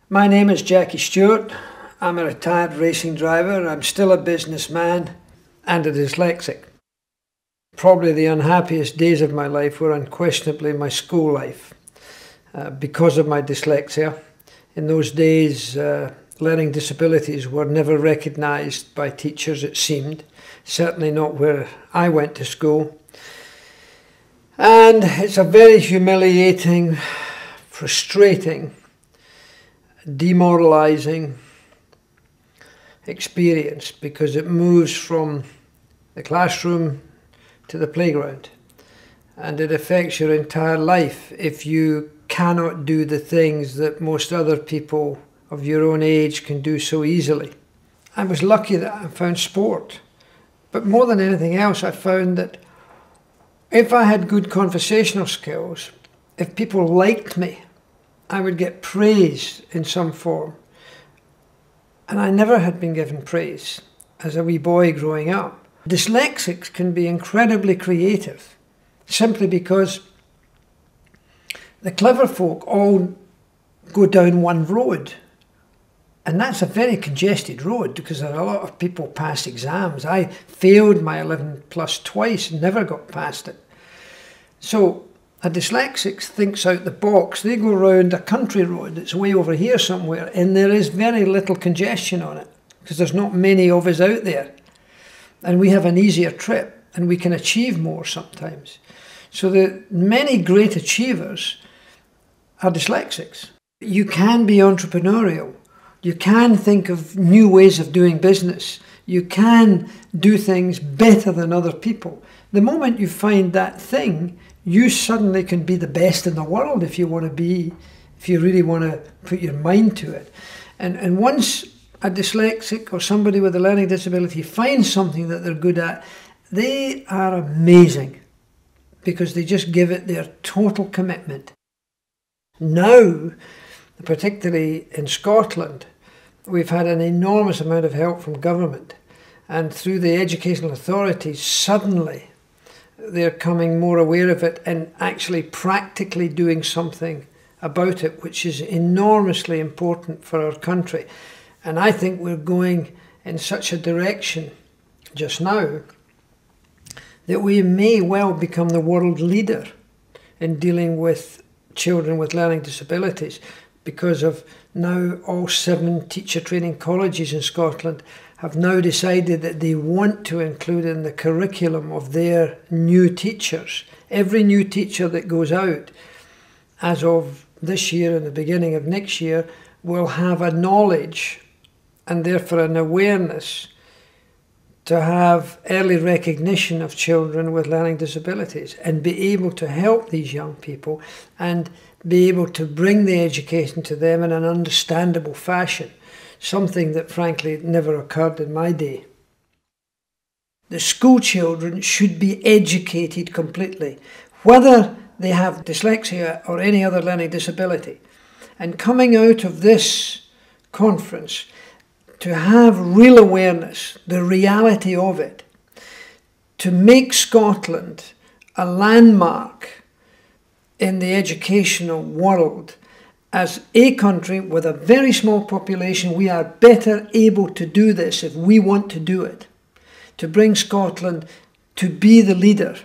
My name is Jackie Stewart. I'm a retired racing driver. I'm still a businessman and a dyslexic. Probably the unhappiest days of my life were unquestionably my school life because of my dyslexia. In those days, learning disabilities were never recognised by teachers, it seemed. Certainly not where I went to school. And it's a very humiliating, frustrating, demoralising experience because it moves from the classroom to the playground, and it affects your entire life if you cannot do the things that most other people of your own age can do so easily. I was lucky that I found sport, but more than anything else I found that if I had good conversational skills, if people liked me, I would get praise in some form. And I never had been given praise as a wee boy growing up. Dyslexics can be incredibly creative simply because the clever folk all go down one road. And that's a very congested road because a lot of people pass exams. I failed my 11 plus twice and never got past it. So a dyslexic thinks out the box. They go round a country road that's way over here somewhere, and there is very little congestion on it because there's not many of us out there. And we have an easier trip and we can achieve more sometimes. So the many great achievers are dyslexics. You can be entrepreneurial. You can think of new ways of doing business. You can do things better than other people. The moment you find that thing, you suddenly can be the best in the world if you really want to put your mind to it. And once a dyslexic or somebody with a learning disability finds something that they're good at, they are amazing because they just give it their total commitment. Now, particularly in Scotland, we've had an enormous amount of help from government, and through the educational authorities, suddenly they're becoming more aware of it and actually practically doing something about it, which is enormously important for our country. And I think we're going in such a direction just now that we may well become the world leader in dealing with children with learning disabilities, because of now all 7 teacher training colleges in Scotland have now decided that they want to include in the curriculum of their new teachers. Every new teacher that goes out as of this year and the beginning of next year will have a knowledge and therefore an awareness to have early recognition of children with learning disabilities and be able to help these young people and be able to bring the education to them in an understandable fashion, something that frankly never occurred in my day. The school children should be educated completely, whether they have dyslexia or any other learning disability. And coming out of this conference, to have real awareness, the reality of it, to make Scotland a landmark in the educational world. As a country with a very small population, we are better able to do this if we want to do it, to bring Scotland to be the leader